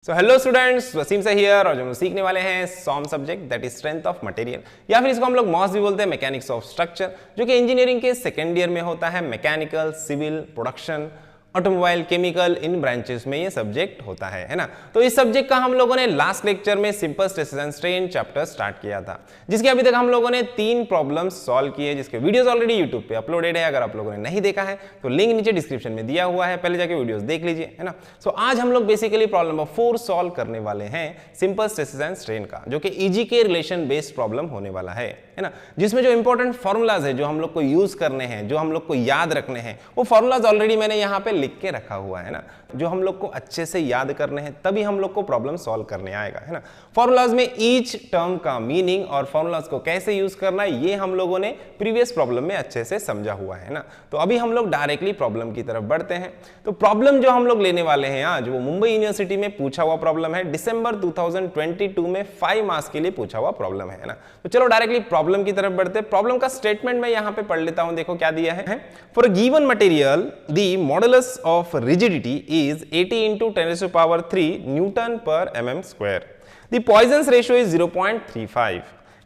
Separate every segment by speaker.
Speaker 1: So hello students, Wasim से here और जो हम सीखने वाले हैं some subject that is strength of material, या फिर इसको हम लोग मॉस भी बोलते हैं, मैकेनिक्स ऑफ स्ट्रक्चर, जो कि इंजीनियरिंग के सेकेंड ईयर में होता है। Mechanical, civil, production, automobile, chemical, इन ब्रांचेस में ये सब्जेक्ट होता है ना। तो इस सब्जेक्ट का हम लोगों ने लास्ट लेक्चर में simple stresses and strain chapter start किया था, जिसके अभी तक हम लोगों ने 3 प्रॉब्लम्स सॉल्व किए, जिसके वीडियोस ऑलरेडी यूट्यूब पे अपलोडेड है। अगर आप लोगों ने नहीं देखा है तो लिंक नीचे डिस्क्रिप्शन में दिया हुआ है, पहले जाके वीडियोस देख लीजिए, है ना। सो आज हम लोग बेसिकली प्रॉब्लम नंबर 4 सॉल्व करने वाले हैं सिंपल स्ट्रेसेस एंड स्ट्रेन का, जो कि ईजी के रिलेशन बेस्ड प्रॉब्लम होने वाला है ना। जिसमें जो इंपॉर्टेंट फॉर्मूलाज है जो हम लोग को यूज करने हैं, जो हम लोग को याद रखने हैं, वो फॉर्मूलाज ऑलरेडी मैंने यहाँ पे लिख के रखा हुआ है ना, जो हम लोग को अच्छे से याद करने हैं, तभी हम लोग को प्रॉब्लम सॉल्व करने आएगा, है ना। फॉर्मूलाज में ईच टर्म का मीनिंग और फॉर्मूलाज को कैसे यूज करना है, ये हम लोगों ने प्रीवियस प्रॉब्लम में अच्छे से समझा हुआ है ना। तो अभी हम लोग डायरेक्टली प्रॉब्लम की तरफ बढ़ते हैं। तो प्रॉब्लम जो हम लोग लेने वाले हैं आज, वो मुंबई यूनिवर्सिटी में पूछा हुआ प्रॉब्लम है, दिसंबर 2022 में 5 मार्क्स के लिए पूछा हुआ प्रॉब्लम है ना। तो चलो डायरेक्टली प्रॉब्लम की तरफ बढ़ते हैं। प्रॉब्लम का स्टेटमेंट मैं यहाँ पे पढ़ लेता हूं, देखो क्या दिया है। For a given material the modulus of rigidity is 80 into 10 raised to power 3 Newton per mm square. The Poisson's ratio is 0.35.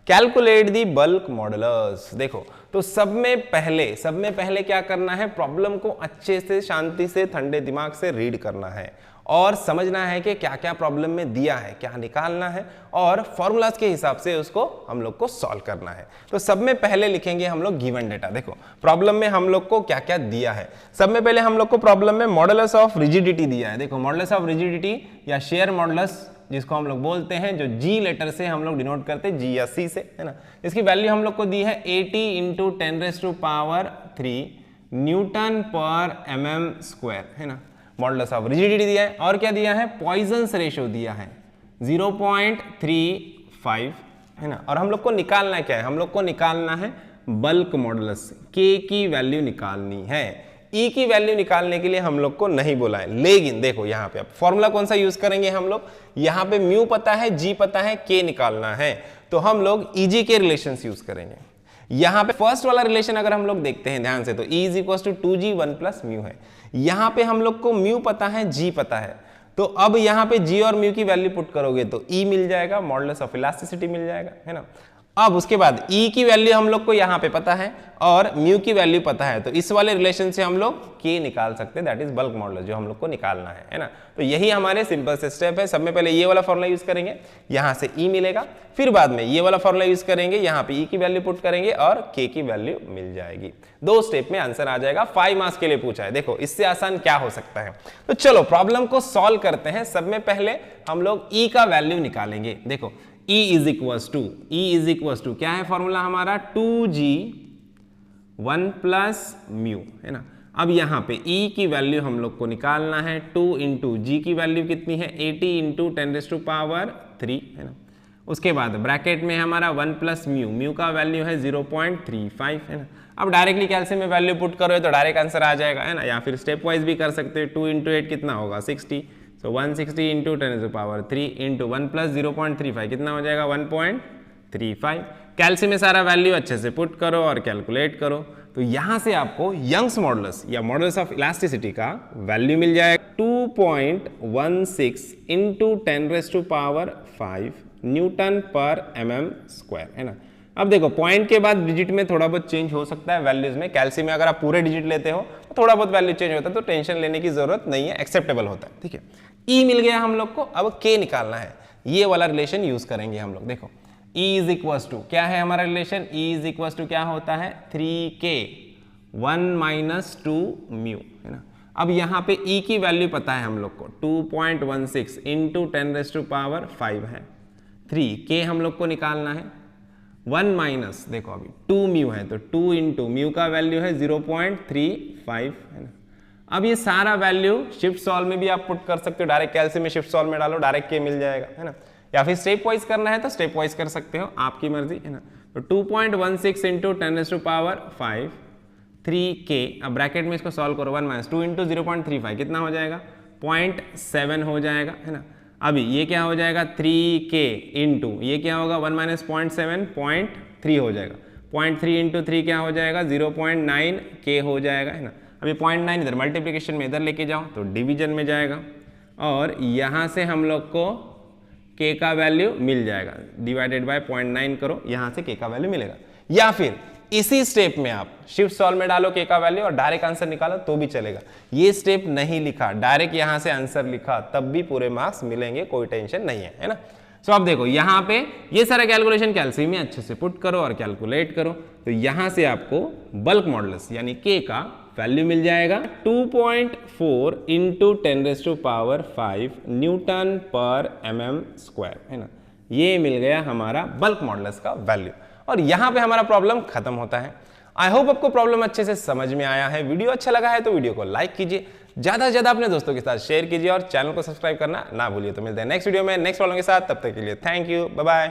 Speaker 1: Calculate the bulk modulus. देखो, तो सब में पहले क्या करना है, प्रॉब्लम को अच्छे से, शांति से, ठंडे दिमाग से रीड करना है और समझना है कि क्या क्या प्रॉब्लम में दिया है, क्या निकालना है, और फॉर्मूलाज के हिसाब से उसको हम लोग को सॉल्व करना है। तो सब में पहले लिखेंगे हम लोग गिवन डेटा। देखो प्रॉब्लम में हम लोग को क्या क्या दिया है। सब में पहले हम लोग को प्रॉब्लम में मॉडुलस ऑफ रिजिडिटी दिया है। देखो मॉडुलस ऑफ रिजिडिटी या शेयर मॉडुलस, जिसको हम लोग बोलते हैं, जो जी लेटर से हम लोग डिनोट करते हैं, जी या सी से, है ना। इसकी वैल्यू हम लोग को दी है 80 into 10 rays to power 3 newton पर mm स्क्वायर, है ना। मॉडुलस ऑफ रिजिडिटी दिया है, और क्या दिया है, पॉइजन्स रेशियो दिया है 0.35, है ना। और हम लोग को निकालना क्या है, हम लोग को निकालना है बल्क मॉडुलस, के की वैल्यू निकालनी है। ई की वैल्यू निकालने के लिए हम लोग को नहीं बोला है, लेकिन देखो यहाँ पे अब फॉर्मूला कौन सा यूज करेंगे हम लोग, यहाँ पे म्यू पता है, जी पता है, के निकालना है, तो हम लोग ईजी के रिलेशंस यूज करेंगे। यहाँ पे फर्स्ट वाला रिलेशन अगर हम लोग देखते हैं ध्यान से, तो E is equal to 2G 1 plus mu है। यहाँ पे हम लोग को म्यू पता है, जी पता है, तो अब यहाँ पे जी और म्यू की वैल्यू पुट करोगे तो E मिल जाएगा, मॉडुलस ऑफ इलास्टिसिटी मिल जाएगा, है ना। अब उसके बाद E की वैल्यू हम लोग को यहाँ पे पता है और म्यू की वैल्यू पता है, तो इस वाले रिलेशन से हम लोग K निकाल सकते हैं, दैट इज बल्क मॉडुलस, जो हम लोग को निकालना है ना। तो यही हमारे सिंपल से स्टेप है। सब में पहले ये वाला फॉर्मूला यूज करेंगे, यहाँ से E मिलेगा, फिर बाद में ये वाला फॉर्मूला यूज करेंगे, यहाँ पे E की वैल्यू पुट करेंगे और K की वैल्यू मिल जाएगी। 2 स्टेप में आंसर आ जाएगा। 5 मार्क्स के लिए पूछा है, देखो इससे आसान क्या हो सकता है। तो चलो प्रॉब्लम को सॉल्व करते हैं। सब में पहले हम लोग E का वैल्यू निकालेंगे। देखो E इज इक्वल टू क्या है फॉर्मूला हमारा, 2G 1 प्लस म्यू, है ना। अब यहाँ पे E की वैल्यू हम लोग को निकालना है, 2 इंटू जी की वैल्यू कितनी है, 80 इंटू 10 रेज़ टू पावर 3, है ना। उसके बाद ब्रैकेट में हमारा 1 प्लस म्यू का वैल्यू है 0.35, है ना। अब डायरेक्टली कैल्शियम में वैल्यू पुट करो तो डायरेक्ट आंसर आ जाएगा, है ना। या फिर स्टेप वाइज भी कर सकते हो। 2 इंटू 8 कितना होगा, 60, तो 160 into 10 rays to power 3 into 1 plus 0.35 कितना हो जाएगा, 1.35। कैल्शियम में सारा वैल्यू अच्छे से पुट करो और कैलकुलेट करो, तो यहां से आपको यंग्स मॉडुलस या मॉडुलस ऑफ इलास्टिसिटी का वैल्यू मिल जाएगा 2.16 into 10 rays to power 5 newton पर mm स्क्वायर, है ना। अब देखो पॉइंट के बाद डिजिट में थोड़ा बहुत चेंज हो सकता है वैल्यूज में। कैल्शियम में अगर आप पूरे डिजिट लेते हो तो थोड़ा बहुत वैल्यू चेंज होता है, तो टेंशन लेने की जरूरत नहीं है, एक्सेप्टेबल होता है, ठीक है। E मिल गया हम लोग को, अब K निकालना है, ये वाला रिलेशन यूज करेंगे हम लोग। देखो E इज इक्वल टू क्या है हमारा relation, E is equal to क्या होता है, 3K 1 माइनस 2 म्यू, है ना। अब यहाँ पे E की वैल्यू पता है हम लोग को, 2.16 इंटू 10 रेज़ टू पावर 5 है, 3K हम लोग को निकालना है, 1 माइनस देखो अभी 2 म्यू है, तो 2 इंटू म्यू का वैल्यू है 0.35, है ना। अब ये सारा वैल्यू शिफ्ट सॉल्व में भी आप पुट कर सकते हो, डायरेक्ट कैल्शियम में शिफ्ट सॉल्व में डालो, डायरेक्ट K मिल जाएगा, है ना। या फिर स्टेप वाइज करना है तो स्टेप वाइज कर सकते हो, आपकी मर्जी, है ना। तो 2.16 into 10 rays to power 5 3K, अब ब्रैकेट में इसको सॉल्व करो, 1 माइनस 2 इंटू 0.35 कितना हो जाएगा, 0.7 हो जाएगा, है ना। अभी ये क्या हो जाएगा, 3K इंटू ये क्या होगा, 1 माइनस 0.7 0.3 हो जाएगा, 0.3 इंटू 3 क्या हो जाएगा, 0.9K हो जाएगा, है ना। अभी 0.9 इधर मल्टीप्लिकेशन में इधर लेके जाओ तो डिवीजन में जाएगा, और यहाँ से हम लोग को k का वैल्यू मिल जाएगा, डिवाइडेड बाय 0.9 करो, यहाँ से k का वैल्यू मिलेगा। या फिर इसी स्टेप में आप शिफ्ट सॉल्व में डालो k का वैल्यू और डायरेक्ट आंसर निकालो तो भी चलेगा। ये स्टेप नहीं लिखा, डायरेक्ट यहाँ से आंसर लिखा, तब भी पूरे मार्क्स मिलेंगे, कोई टेंशन नहीं है ना। सो अब देखो यहाँ पे ये सारा कैलकुलेशन कैलसी में अच्छे से पुट करो और कैलकुलेट करो, तो यहाँ से आपको बल्क मॉडुलस यानी k का वैल्यू मिल जाएगा 2.4 इंटू 10⁵ न्यूटन पर mm² है ना। ये मिल गया हमारा बल्क मॉडुलस का वैल्यू और यहाँ पे हमारा प्रॉब्लम खत्म होता है। आई होप आपको प्रॉब्लम अच्छे से समझ में आया है। वीडियो अच्छा लगा है तो वीडियो को लाइक कीजिए, ज्यादा से ज्यादा अपने दोस्तों के साथ शेयर कीजिए और चैनल को सब्सक्राइब करना ना भूलिए। तो मिलते हैं नेक्स्ट वीडियो में नेक्स्ट प्रॉब्लम के साथ, तब तक के लिए थैंक यू, बाय बाय।